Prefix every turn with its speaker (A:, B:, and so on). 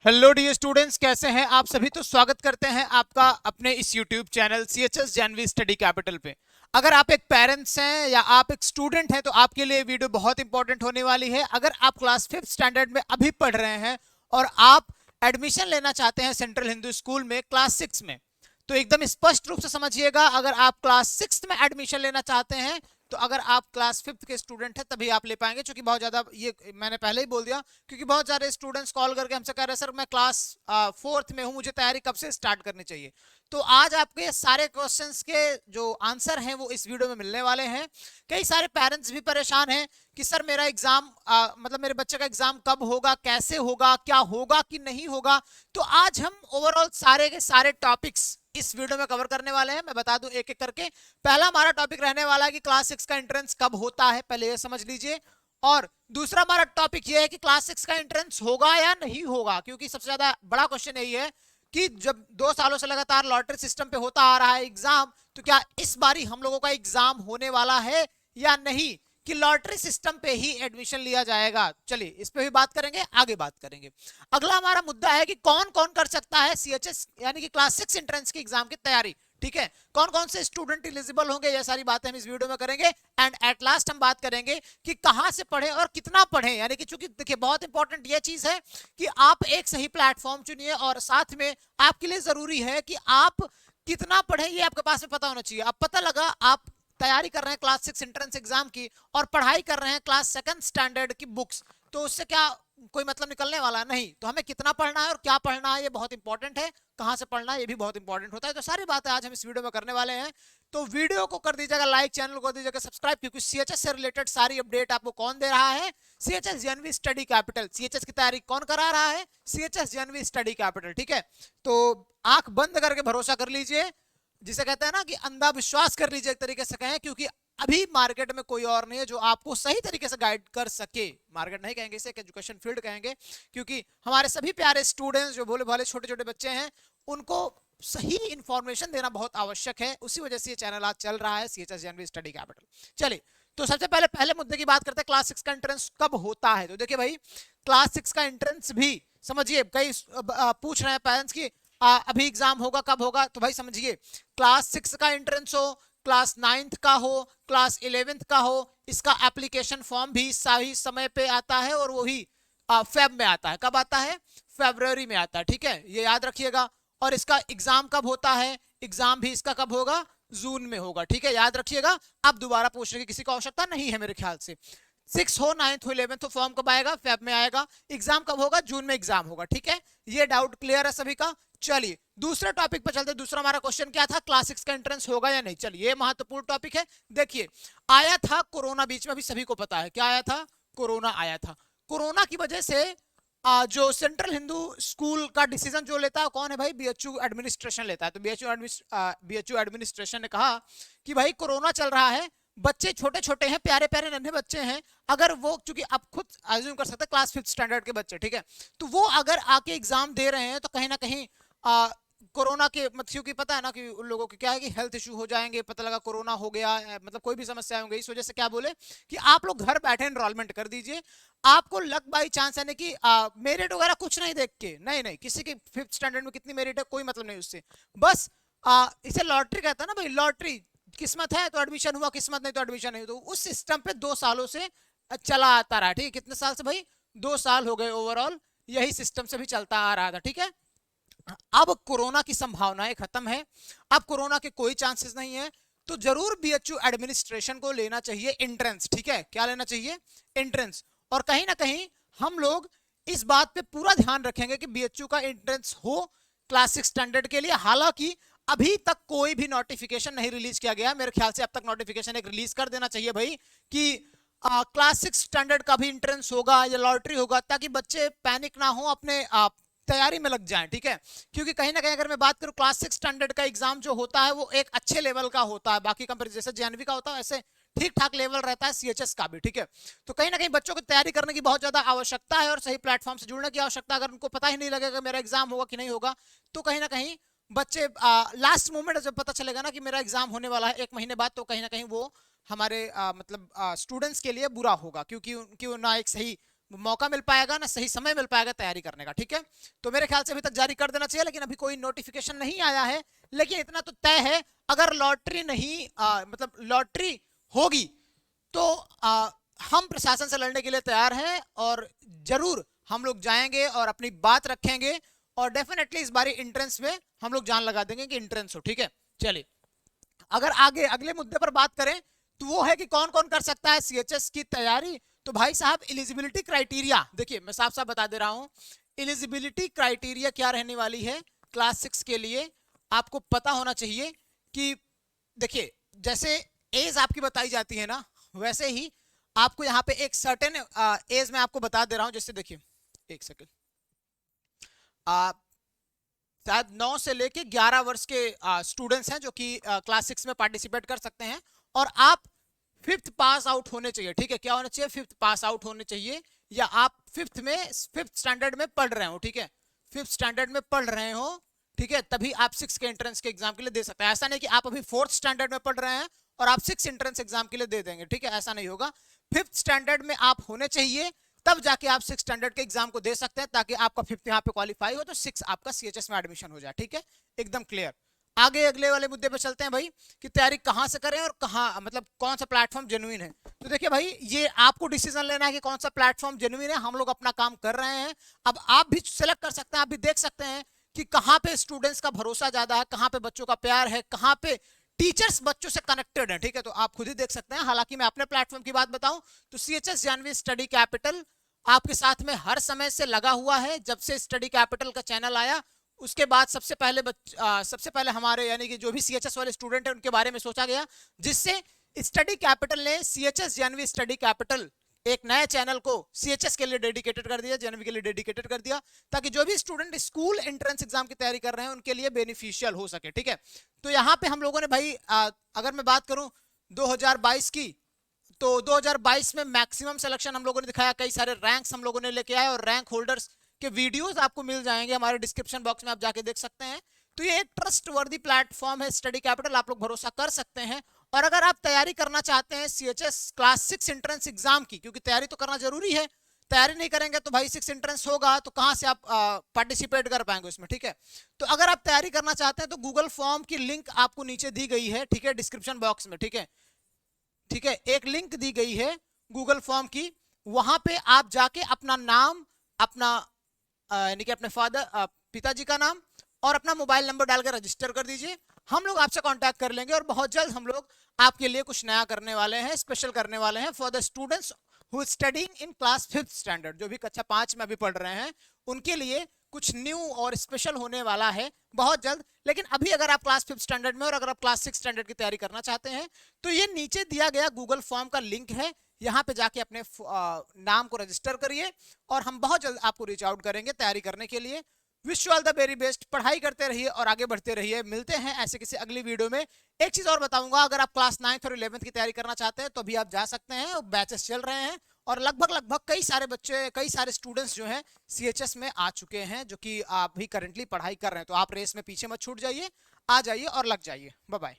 A: Hello dear students, कैसे हैं आप सभी। तो स्वागत करते हैं आपका अपने इस YouTube channel CHS Janvi study capital पे। अगर आप एक पेरेंट्स हैं या आप एक स्टूडेंट हैं तो आपके लिए वीडियो बहुत इंपॉर्टेंट होने वाली है। अगर आप क्लास 5th स्टैंडर्ड में अभी पढ़ रहे हैं और आप एडमिशन लेना चाहते हैं सेंट्रल हिंदू स्कूल में क्लास 6 में, तो एकदम स्पष्ट रूप से समझिएगा। अगर आप क्लास 6th में एडमिशन लेना चाहते हैं तो अगर आप क्लास 5th के स्टूडेंट हैं तभी आप ले पाएंगे, क्योंकि बहुत ज्यादा, ये मैंने पहले ही बोल दिया, क्योंकि बहुत सारे स्टूडेंट्स कॉल करके हमसे कह रहे हैं सर मैं क्लास 4th में हूं, मुझे तैयारी कब से स्टार्ट करनी चाहिए। तो आज आपके सारे क्वेश्चंस के जो आंसर हैं वो इस वीडियो में मिलने वाले हैं। कई सारे पेरेंट्स भी परेशान हैं कि सर मेरा एग्जाम मतलब मेरे बच्चे का एग्जाम कब होगा, कैसे होगा, क्या होगा कि नहीं होगा। तो आज हम ओवरऑल सारे के सारे टॉपिक्स इस वीडियो में कवर करने वाले हैं। मैं बता दूं एक एक करके। पहला हमारा टॉपिक रहने वाला है कि क्लास 6 का एंट्रेंस कब होता है, पहले ये समझ लीजिए। और दूसरा हमारा टॉपिक ये है कि क्लास 6 का एंट्रेंस होगा या नहीं होगा, क्योंकि सबसे ज्यादा बड़ा क्वेश्चन यही है कि जब 2 सालों से लगातार लॉटरी सिस्टम पे होता आ रहा है एग्जाम, तो क्या इस बारी हम लोगों का एग्जाम होने वाला है या नहीं, कि लॉटरी सिस्टम पे ही एडमिशन लिया जाएगा। चलिए इस पे भी बात करेंगे, आगे बात करेंगे। अगला हमारा मुद्दा है कि कौन कौन कर सकता है सीएचएस यानी कि क्लास 6 एंट्रेंस की एग्जाम की तैयारी। ठीक है, कौन कौन से स्टूडेंट एलिजिबल होंगे, ये सारी बातें हम इस वीडियो में करेंगे। एंड एट लास्ट हम बात करेंगे कि कहां से पढ़े और कितना पढ़े, यानी कि चूंकि देखिए बहुत इंपॉर्टेंट ये चीज है कि आप एक सही प्लेटफॉर्म चुनिए और साथ में आपके लिए जरूरी है कि आप कितना पढ़े ये आपके पास में पता होना चाहिए। अब पता लगा आप तैयारी कर रहे हैं क्लास 6 एंट्रेंस एग्जाम की और पढ़ाई कर रहे हैं क्लास 2nd स्टैंडर्ड की बुक्स, तो उससे क्या कोई मतलब निकलने वाला नहीं। तो हमें कितना पढ़ना है और क्या पढ़ना है ये बहुत इंपॉर्टेंट है, कहां से पढ़ना है ये भी बहुत इंपॉर्टेंट होता है। तो सारी बातें आज हम इस वीडियो में करने वाले हैं। तो वीडियो को कर दीजिएगा लाइक, चैनल को कर दीजिएगा सब्सक्राइब, क्योंकि सीएचएस से रिलेटेड सारी अपडेट आपको कौन दे रहा है? CHS Janvi study capital. CHS की तैयारी कौन करा रहा है? CHS Janvi study capital. ठीक है, तो आंख बंद करके भरोसा कर लीजिए, जिसे कहते हैं ना कि अंधा विश्वास कर लीजिए एक तरीके से कहें, क्योंकि अभी मार्केट में कोई और नहीं है जो आपको सही तरीके से गाइड कर सके। मार्केट नहीं कहेंगे इसे, एजुकेशन फील्ड कहेंगे, क्योंकि हमारे सभी प्यारे स्टूडेंट्स जो भोले भाले छोटे छोटे बच्चे हैं उनको सही इंफॉर्मेशन देना बहुत आवश्यक है। उसी वजह से ये चैनल आज चल रहा है, सीएचएस जानवी स्टडी कैपिटल। चलिए, तो सबसे पहले मुद्दे की बात करते हैं, क्लास 6 का एंट्रेंस कब होता है। तो देखिए भाई, क्लास 6 का एंट्रेंस भी समझिए, कई पूछ रहे हैं पेरेंट्स की अभी एग्जाम होगा कब होगा। तो भाई समझिए, क्लास 6 का एंट्रेंस हो, क्लास 9th का हो, क्लास 11th का हो, इसका एप्लीकेशन फॉर्म भी सही समय पे आता है और वही फेब में आता है। कब आता है? फरवरी में आता है। ठीक है, ये याद रखिएगा। और इसका एग्जाम कब होता है? एग्जाम भी इसका कब होगा? जून में होगा। ठीक है, याद रखिएगा। अब दोबारा पूछने की किसी को आवश्यकता नहीं है मेरे ख्याल से। 6 हो, 9th हो, 11th हो, फॉर्म कब आएगा? फेब में आएगा। एग्जाम कब होगा? जून में एग्जाम होगा। ठीक है, ये डाउट क्लियर है सभी का। चलिए दूसरे टॉपिक पर चलते। दूसरा हमारा क्वेश्चन क्या था? क्लास 6 का एंट्रेंस होगा या नहीं। चलिए, ये महत्वपूर्ण टॉपिक है। देखिए, आया था कोरोना बीच में, अभी सभी को पता है क्या आया था? कोरोना आया था। कोरोना की वजह से जो सेंट्रल हिंदू स्कूल का डिसीजन जो लेता है कौन है भाई? बीएचयू एडमिनिस्ट्रेशन लेता है। तो बीएचयू एडमिनिस्ट्रेशन ने कहा कि भाई कोरोना चल रहा है, बच्चे छोटे छोटे हैं, प्यारे प्यारे नन्हे बच्चे हैं, अगर वो, क्योंकि आप खुद अज्यूम कर सकते हैं क्लास 5th स्टैंडर्ड के बच्चे, ठीक है, तो वो अगर आके एग्जाम दे रहे हैं तो कहीं ना कहीं कोरोना के मतलब, क्योंकि पता है ना कि उन लोगों के क्या है कि हेल्थ इशू हो जाएंगे, पता लगा कोरोना हो गया, मतलब कोई भी समस्या होंगी, इस वजह से क्या बोले कि आप लोग घर बैठे एनरोलमेंट कर दीजिए। आपको लक बाई चांस, यानी कि मेरिट वगैरह कुछ नहीं देख के, नहीं नहीं, किसी के 5th स्टैंडर्ड में कितनी मेरिट है कोई मतलब नहीं उससे, बस इसे लॉटरी कहता है ना भाई, लॉटरी, किस्मत है तो एडमिशन हुआ, किस्मत नहीं तो एडमिशन नहीं। तो उस सिस्टम पे 2 सालों से चला आता रहा। ठीक है, कितने साल से भाई? 2 साल हो गए ओवरऑल, यही सिस्टम से भी चलता आ रहा था। ठीक है, अब कोरोना की संभावनाएं खत्म है, अब कोरोना के कोई चांसेस नहीं है, तो जरूर बीएचयू एडमिनिस्ट्रेशन को लेना चाहिए एंट्रेंस। ठीक है, क्या लेना चाहिए? एंट्रेंस। और कहीं ना कहीं हम लोग इस बात पे पूरा ध्यान रखेंगे कि बीएचयू का एंट्रेंस हो क्लास 6 स्टैंडर्ड के लिए। हालांकि अभी तक कोई भी नोटिफिकेशन नहीं रिलीज किया गया, मेरे ख्याल से अब तक नोटिफिकेशन एक रिलीज कर देना चाहिए भाई कि क्लास 6 स्टैंडर्ड का भी एंट्रेंस होगा या लॉटरी होगा, ताकि बच्चे पैनिक ना हो, अपने तैयारी में लग जाएं। ठीक है, क्योंकि कहीं ना कहीं अगर मैं बात करूं, क्लास 6 स्टैंडर्ड का एग्जाम जो होता है वो एक अच्छे लेवल का होता है, बाकी कंपेरिजन जैसे जेएनवी का होता है ऐसे ठीक ठाक लेवल रहता है सीएचएस का भी। ठीक है, तो कहीं ना कहीं बच्चों को तैयारी करने की बहुत ज्यादा आवश्यकता है और सही प्लेटफॉर्म से जुड़ने की आवश्यकता। अगर उनको पता ही नहीं लगेगा मेरा एग्जाम होगा कि नहीं होगा, तो कहीं ना कहीं बच्चे लास्ट मोमेंट जब पता चलेगा ना कि मेरा एग्जाम होने वाला है 1 महीने बाद, तो कहीं ना कहीं वो हमारे मतलब स्टूडेंट्स के लिए बुरा होगा, क्योंकि उनकी ना एक सही मौका मिल पाएगा ना सही समय मिल पाएगा तैयारी करने का। ठीक है, तो मेरे ख्याल से अभी तक जारी कर देना चाहिए, लेकिन अभी कोई नोटिफिकेशन नहीं आया है। लेकिन इतना तो तय है, अगर लॉटरी नहीं मतलब लॉटरी होगी तो हम प्रशासन से लड़ने के लिए तैयार हैं, और जरूर हम लोग जाएंगे और अपनी बात रखेंगे, और डेफिनेटली इस बारी एंट्रेंस में हम लोग जान लगा देंगे कि एंट्रेंस हो। ठीक है, चलिए अगर आगे अगले मुद्दे पर बात करें तो वो है कि कौन कौन कर सकता है सीएचएस की तैयारी। तो भाई साहब एलिजिबिलिटी क्राइटेरिया देखिए, मैं साफ साफ बता दे रहा हूं, एलिजिबिलिटी क्राइटेरिया क्या रहने वाली है क्लास 6 के लिए, आपको पता होना चाहिए कि देखिए जैसे एज आपकी बताई जाती है ना, वैसे ही आपको यहाँ पे एक सर्टेन एज में आपको बता दे रहा हूं। जैसे देखिए, एक सेकेंड, शायद 9 से लेके 11 वर्ष के स्टूडेंट्स हैं जो कि क्लास 6 में पार्टिसिपेट कर सकते हैं, और आप 5th पास आउट होने चाहिए। ठीक है, क्या होना चाहिए? 5th पास आउट होने चाहिए, या आप 5th स्टैंडर्ड में पढ़ रहे हो। ठीक है, 5th स्टैंडर्ड में पढ़ रहे हो, ठीक है, तभी आप 6 के एंट्रेंस के एग्जाम के लिए दे सकते हैं। ऐसा नहीं कि आप अभी 4th स्टैंडर्ड में पढ़ रहे हैं और आप 6 एंट्रेंस एग्जाम के लिए दे देंगे। ठीक है, ऐसा नहीं होगा। 5th स्टैंडर्ड में आप होने चाहिए, तब जाके आप 6 स्टैंडर्ड के एग्जाम को दे सकते हैं, ताकि आपका 5th यहाँ पे क्वालिफाई हो तो 6 आपका सीएचएस में एडमिशन हो जाए। ठीक है, एकदम क्लियर। आगे अगले वाले मुद्दे पे चलते हैं भाई, कि तैयारी कहां से करें और कहां मतलब कौन सा प्लेटफॉर्म जेन्युइन है। तो देखिए भाई, ये आपको डिसीजन लेना है कि कौन सा प्लेटफॉर्म जेन्युइन है। हम लोग अपना काम कर रहे हैं, अब आप भी सिलेक्ट कर सकते हैं। आप भी देख सकते हैं कि कहां पे स्टूडेंट्स का भरोसा ज्यादा है, कहां पे बच्चों का प्यार है, कहां पे टीचर्स बच्चों से कनेक्टेड है। ठीक है, तो आप खुद ही देख सकते हैं। हालांकि मैं अपने प्लेटफॉर्म की बात बताऊं तो सीएचएस जानवी स्टडी कैपिटल आपके साथ में हर समय से लगा हुआ है। जब से स्टडी कैपिटल का चैनल आया, उसके बाद सबसे पहले हमारे यानी कि जो भी सीएचएस वाले स्टूडेंट हैं उनके बारे में सोचा गया, जिससे स्टडी कैपिटल ने सीएचएस जानवी स्टडी कैपिटल एक नए चैनल को सीएचएस के लिए डेडिकेटेड कर दिया, जानवी के लिए डेडिकेटेड कर दिया, ताकि जो भी स्टूडेंट स्कूल एंट्रेंस एग्जाम की तैयारी कर रहे हैं उनके लिए बेनिफिशियल हो सके। ठीक है, तो यहाँ पे हम लोगों ने भाई अगर मैं बात करूं 2022 की, तो 2022 में मैक्सिमम सिलेक्शन हम लोगों ने दिखाया, कई सारे रैंक्स हम लोगों ने लेके आए, और रैंक होल्डर्स के वीडियोस आपको मिल जाएंगे हमारे डिस्क्रिप्शन बॉक्स में, आप जाके देख सकते हैं। तो ये एक ट्रस्ट वर्दी प्लेटफॉर्म है स्टडी कैपिटल, आप लोग भरोसा कर सकते हैं। और अगर आप तैयारी करना चाहते हैं सीएचएस क्लास 6 एंट्रेंस एग्जाम की, क्योंकि तैयारी तो करना जरूरी है, तैयारी नहीं करेंगे तो भाई 6 एंट्रेंस होगा तो कहां से आप पार्टिसिपेट कर पाएंगे उसमें। ठीक है, तो अगर आप तैयारी करना चाहते हैं तो गूगल फॉर्म की लिंक आपको नीचे दी गई है। ठीक है, डिस्क्रिप्शन बॉक्स में। ठीक है, ठीक है, एक लिंक दी गई है गूगल फॉर्म की, वहां पे आप जाके अपना नाम, अपना यानी कि अपने पिताजी का नाम और अपना मोबाइल नंबर डाल के रजिस्टर कर दीजिए। हम लोग आपसे कांटेक्ट कर लेंगे, और बहुत जल्द हम लोग आपके लिए कुछ नया करने वाले हैं, स्पेशल करने वाले हैं for the students who studying in class 5th standard. जो भी कक्षा 5 में अभी पढ़ रहे हैं उनके लिए कुछ न्यू और स्पेशल होने वाला है बहुत जल्द। लेकिन अभी अगर आप क्लास 5th स्टैंडर्ड में और अगर आप क्लास 6 स्टैंडर्ड की तैयारी करना चाहते हैं तो ये नीचे दिया गया गूगल फॉर्म का लिंक है, यहाँ पे जाके अपने नाम को रजिस्टर करिए, और हम बहुत जल्द आपको रीच आउट करेंगे तैयारी करने के लिए। Wish you all the very best, पढ़ाई करते रहिए और आगे बढ़ते रहिए। मिलते हैं ऐसे किसी अगली वीडियो में। एक चीज और बताऊंगा, अगर आप क्लास 9th और 11th की तैयारी करना चाहते हैं तो अभी आप जा सकते हैं, बैचेस चल रहे हैं, और लगभग कई सारे बच्चे, कई सारे स्टूडेंट्स जो हैं सीएचएस में आ चुके हैं, जो कि आप भी करंटली पढ़ाई कर रहे हैं। तो आप रेस में पीछे मत छूट जाइए, आ जाइए और लग जाइए। Bye bye.